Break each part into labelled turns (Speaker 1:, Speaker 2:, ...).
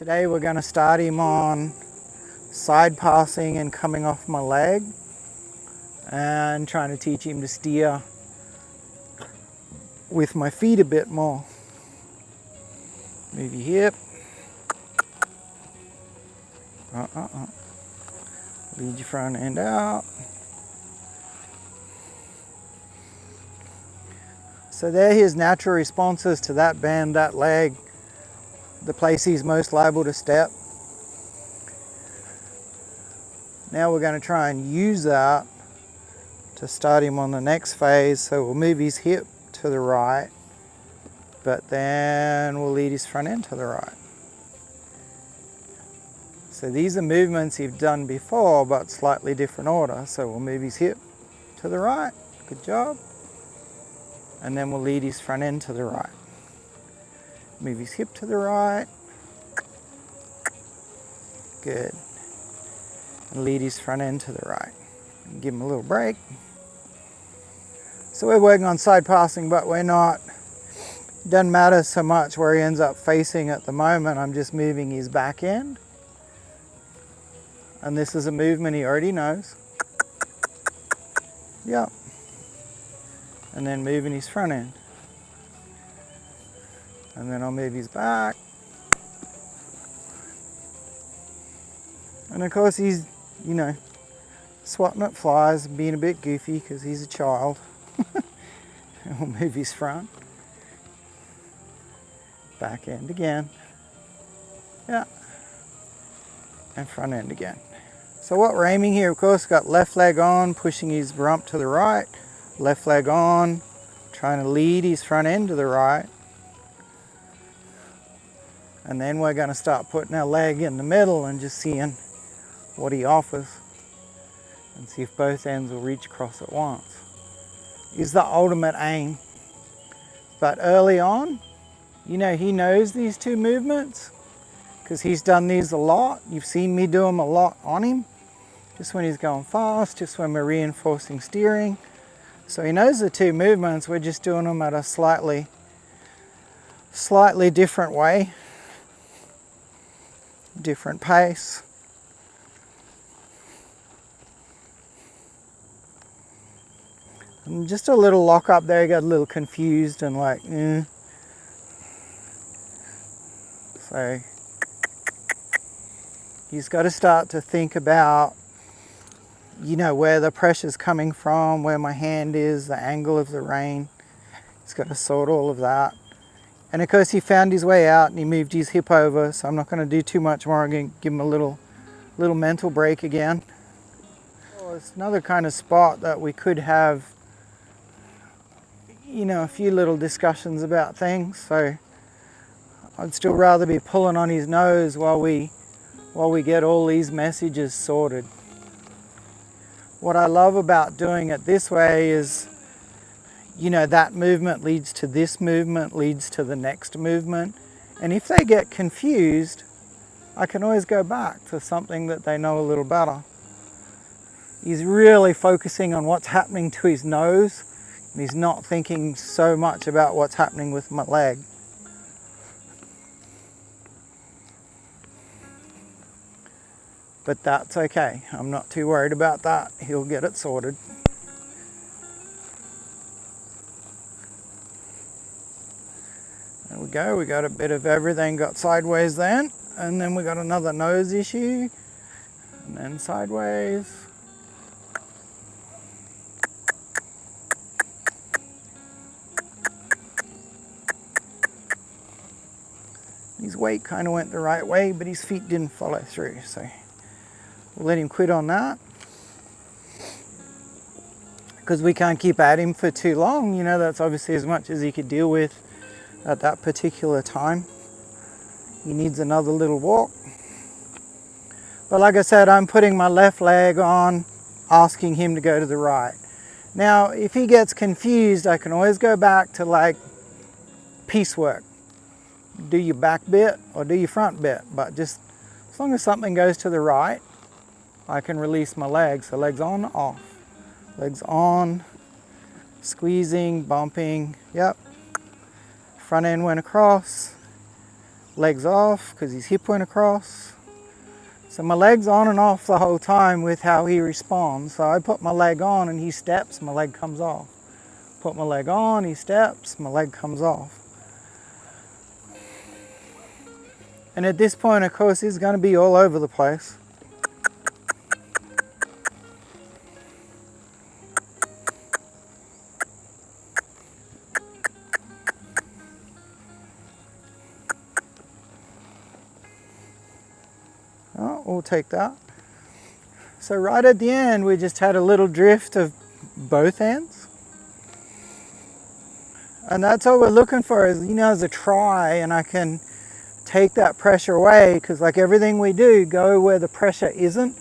Speaker 1: Today we're going to start him on side passing and coming off my leg and trying to teach him to steer with my feet a bit more. Move your hip. Lead your front end out. So they're his natural responses to that bend, that leg, the place he's most liable to step. Now we're going to try and use that to start him on the next phase. So we'll move his hip to the right, but then we'll lead his front end to the right. So these are movements he's done before, but slightly different order. So we'll move his hip to the right, good job. And then we'll lead his front end to the right. Move his hip to the right. Good. And lead his front end to the right. And give him a little break. So we're working on side passing, but we're not. It doesn't matter so much where he ends up facing at the moment. I'm just moving his back end. And this is a movement he already knows. Yep. And then moving his front end. And then I'll move his back. And of course he's, swatting at flies and being a bit goofy because he's a child. And we'll move his front. Back end again. Yeah. And front end again. So what we're aiming here, of course, got left leg on, pushing his rump to the right. Left leg on, trying to lead his front end to the right. And then we're going to start putting our leg in the middle and just seeing what he offers. And see if both ends will reach across at once. Is the ultimate aim. But early on, he knows these two movements because he's done these a lot. You've seen me do them a lot on him. Just when he's going fast, just when we're reinforcing steering. So he knows the two movements, we're just doing them at a slightly different way, different pace. And just a little lock up there, he got a little confused and like, So he's got to start to think about where the pressure's coming from, where my hand is, the angle of the rein. He's got to sort all of that. And of course he found his way out and he moved his hip over, so I'm not going to do too much more. I'm going to give him a little mental break again. It's another kind of spot that we could have, a few little discussions about things. So I'd still rather be pulling on his nose while we get all these messages sorted. What I love about doing it this way is, that movement leads to this movement, leads to the next movement. And if they get confused, I can always go back to something that they know a little better. He's really focusing on what's happening to his nose, and he's not thinking so much about what's happening with my leg. But that's okay. I'm not too worried about that. He'll get it sorted. There we go. We got a bit of everything got sideways then. And then we got another nose issue. And then sideways. His weight kind of went the right way, but his feet didn't follow through. So we'll let him quit on that. Because we can't keep at him for too long. That's obviously as much as he could deal with at that particular time. He needs another little walk. But like I said, I'm putting my left leg on, asking him to go to the right. Now, if he gets confused, I can always go back to piecework. Do your back bit or do your front bit. But just as long as something goes to the right, I can release my legs. So legs on, off. Legs on, squeezing, bumping, yep. Front end went across, Legs off because his hip went across. So my leg's on and off the whole time with how he responds. So I put my leg on and he steps, my leg comes off. Put my leg on, he steps, my leg comes off. And at this point, of course, he's going to be all over the place. Oh, we'll take that. So right at the end, we just had a little drift of both ends. And that's all we're looking for is, as a try, and I can take that pressure away, because like everything we do, go where the pressure isn't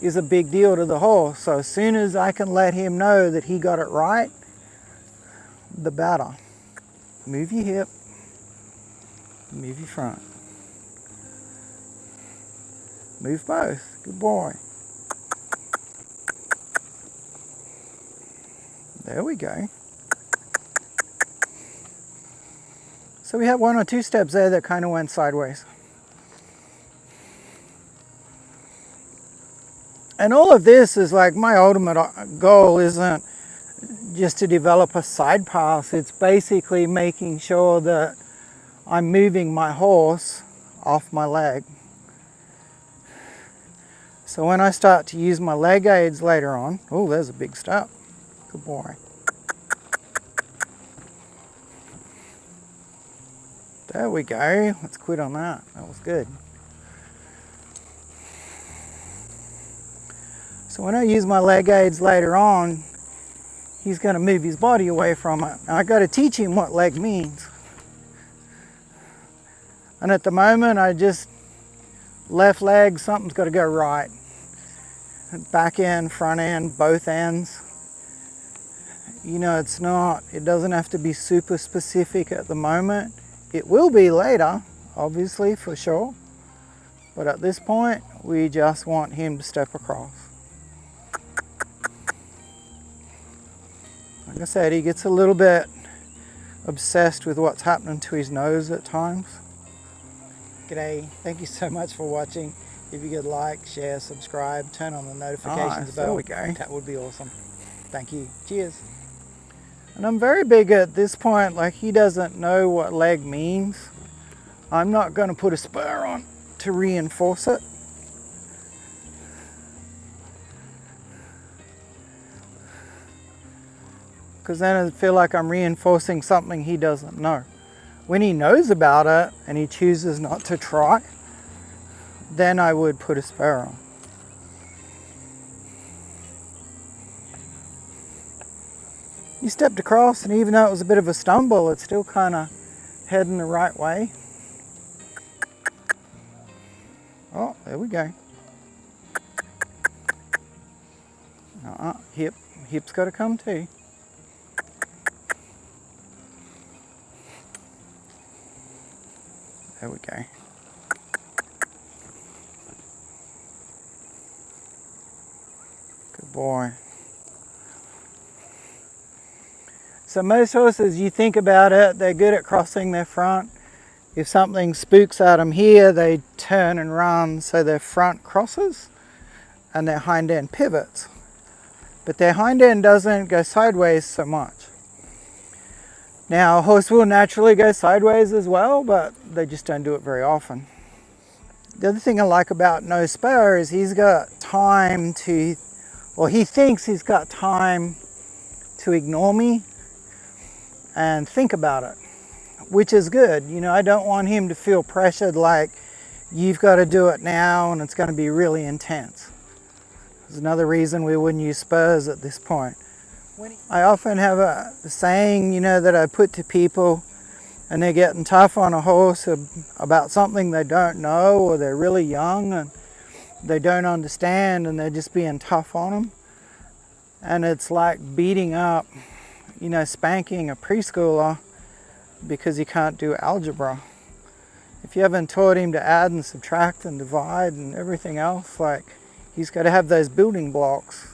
Speaker 1: is a big deal to the horse. So as soon as I can let him know that he got it right, the better. Move your hip, move your front. Move both. Good boy. There we go. So we had 1 or 2 steps there that kind of went sideways. And all of this is like my ultimate goal isn't just to develop a side pass. It's basically making sure that I'm moving my horse off my leg. So when I start to use my leg aids later on, oh, there's a big step. Good boy. There we go. Let's quit on that. That was good. So when I use my leg aids later on, he's going to move his body away from it. Now, I got to teach him what leg means. And at the moment, I just left leg, something's got to go right. Back end, front end, both ends. It doesn't have to be super specific at the moment. It will be later, obviously, for sure. But at this point, we just want him to step across. Like I said, he gets a little bit obsessed with what's happening to his nose at times. G'day, thank you so much for watching. If you could like, share, subscribe, turn on the notifications bell. There we go. That would be awesome. Thank you. Cheers. And I'm very big at this point, like he doesn't know what leg means. I'm not going to put a spur on to reinforce it. Because then I feel like I'm reinforcing something he doesn't know. When he knows about it and he chooses not to try, then I would put a spur on. He stepped across, and even though it was a bit of a stumble, it's still kind of heading the right way. Oh, there we go. Hip's got to come too. There we go. Good boy. So most horses, you think about it, they're good at crossing their front. If something spooks at them here, they turn and run so their front crosses and their hind end pivots. But their hind end doesn't go sideways so much. Now, a horse will naturally go sideways as well, but they just don't do it very often. The other thing I like about no spur is he's got time to, or he thinks he's got time to ignore me and think about it, which is good. I don't want him to feel pressured like you've got to do it now and it's going to be really intense. There's another reason we wouldn't use spurs at this point. I often have a saying, that I put to people and they're getting tough on a horse about something they don't know, or they're really young and they don't understand and they're just being tough on them. And it's like beating up, spanking a preschooler because he can't do algebra. If you haven't taught him to add and subtract and divide and everything else, like he's got to have those building blocks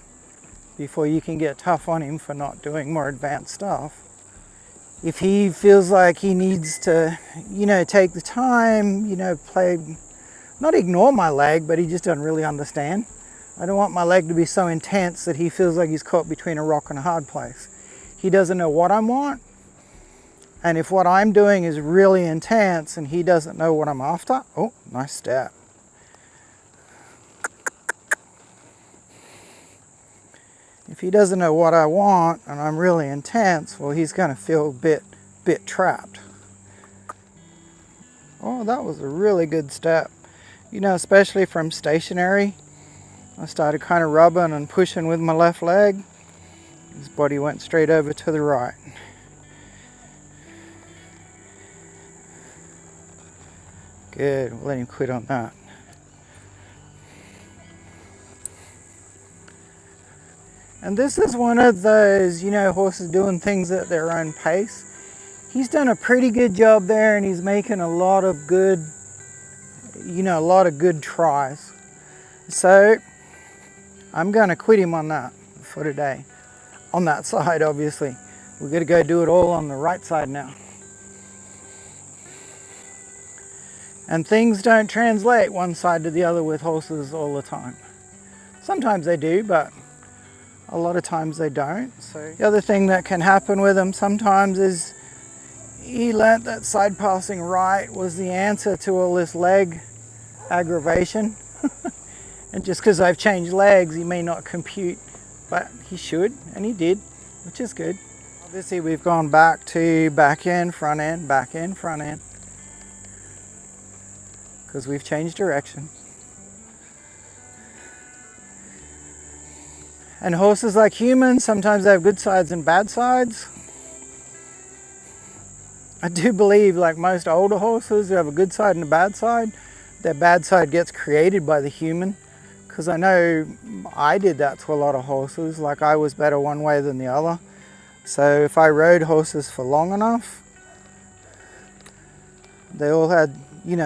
Speaker 1: before you can get tough on him for not doing more advanced stuff. if he feels like he needs to, take the time, play, not ignore my leg, but he just doesn't really understand. I don't want my leg to be so intense that he feels like he's caught between a rock and a hard place. He doesn't know what I want, and if what I'm doing is really intense and he doesn't know what I'm after, oh, nice step. If he doesn't know what I want and I'm really intense, well, he's going to feel a bit trapped. Oh, that was a really good step. Especially from stationary, I started kind of rubbing and pushing with my left leg. His body went straight over to the right. Good, we'll let him quit on that. And this is one of those, horses doing things at their own pace. He's done a pretty good job there, and he's making a lot of good, tries. So I'm going to quit him on that for today. On that side, obviously. We've got to go do it all on the right side now. And things don't translate one side to the other with horses all the time. Sometimes they do, but a lot of times they don't. So the other thing that can happen with him sometimes is he learnt that side passing right was the answer to all this leg aggravation. And just because I've changed legs, he may not compute, but he should, and he did, which is good. Obviously we've gone back to back end, front end, back end, front end, because we've changed direction. And horses, like humans, sometimes they have good sides and bad sides. I do believe, like most older horses who have a good side and a bad side, their bad side gets created by the human. Because I know I did that to a lot of horses, like I was better one way than the other. So if I rode horses for long enough, they all had,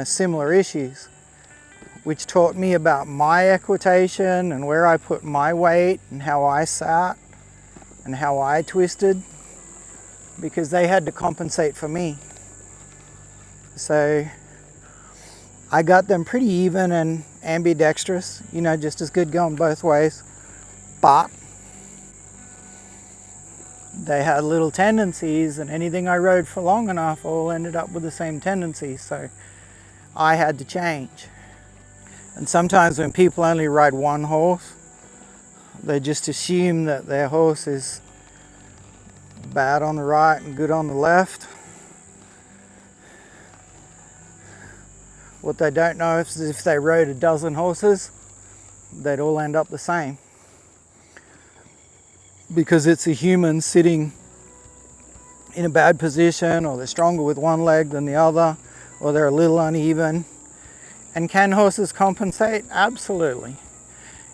Speaker 1: similar issues, which taught me about my equitation and where I put my weight and how I sat and how I twisted, because they had to compensate for me. So I got them pretty even and ambidextrous, just as good going both ways. But they had little tendencies, and anything I rode for long enough all ended up with the same tendencies. So I had to change. And sometimes when people only ride one horse, they just assume that their horse is bad on the right and good on the left. What they don't know is if they rode a dozen horses, they'd all end up the same. Because it's a human sitting in a bad position, or they're stronger with one leg than the other, or they're a little uneven. And can horses compensate? Absolutely.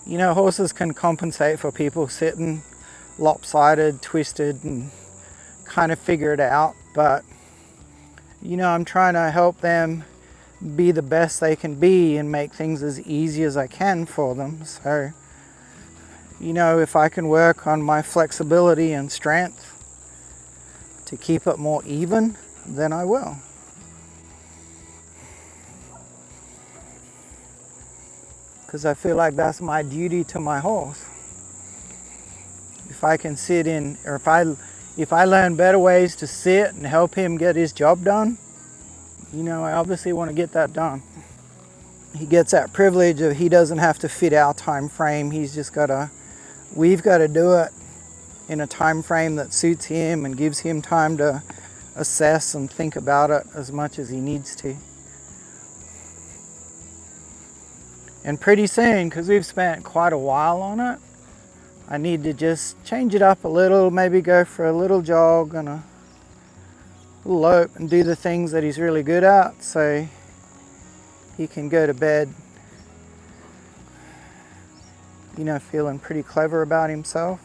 Speaker 1: Horses can compensate for people sitting lopsided, twisted, and kind of figure it out. But, I'm trying to help them be the best they can be and make things as easy as I can for them. So, if I can work on my flexibility and strength to keep it more even, then I will. Because I feel like that's my duty to my horse. If I can sit in, or if I learn better ways to sit and help him get his job done, I obviously want to get that done. He gets that privilege of he doesn't have to fit our time frame. He's just we've got to do it in a time frame that suits him and gives him time to assess and think about it as much as he needs to. And pretty soon, because we've spent quite a while on it, I need to just change it up a little, maybe go for a little jog and a little lope and do the things that he's really good at, so he can go to bed, feeling pretty clever about himself.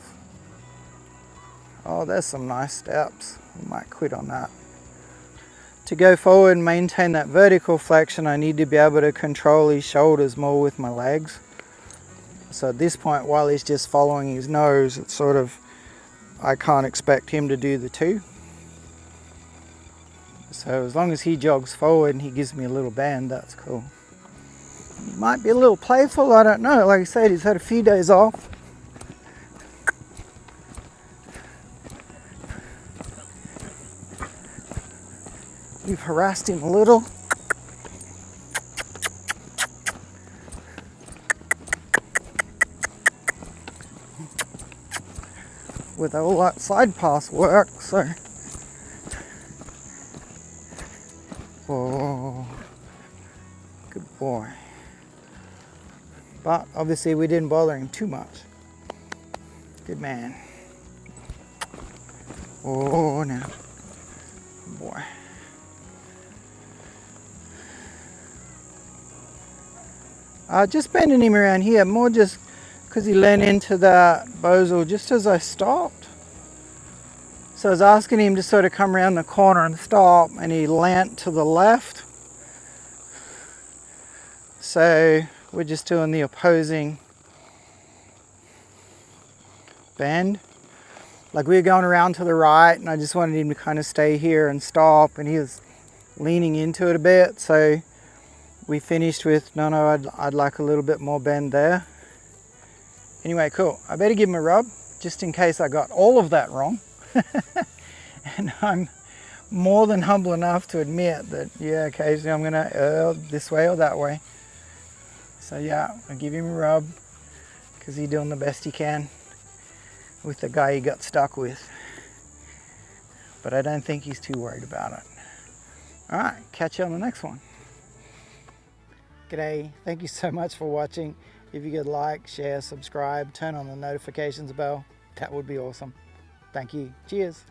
Speaker 1: Oh, there's some nice steps. I might quit on that. To go forward and maintain that vertical flexion, I need to be able to control his shoulders more with my legs. So at this point, while he's just following his nose, it's I can't expect him to do the two. So as long as he jogs forward and he gives me a little bend, that's cool. He might be a little playful, I don't know. Like I said, he's had a few days off. We've harassed him a little. With all that side pass work, so. Oh, good boy. But obviously we didn't bother him too much. Good man. Oh, now. Good boy. Just bending him around here, more just because he leaned into that bosal just as I stopped. So I was asking him to sort of come around the corner and stop, and he leant to the left. So we're just doing the opposing bend. Like we were going around to the right, and I just wanted him to kind of stay here and stop, and he was leaning into it a bit. So we finished with, no, I'd like a little bit more bend there. Anyway, cool. I better give him a rub, just in case I got all of that wrong. And I'm more than humble enough to admit that, yeah, occasionally I'm gonna err this way or that way. So yeah, I'll give him a rub, because he's doing the best he can with the guy he got stuck with. But I don't think he's too worried about it. All right, catch you on the next one. G'day, thank you so much for watching. If you could like, share, subscribe, turn on the notifications bell, that would be awesome. Thank you. Cheers.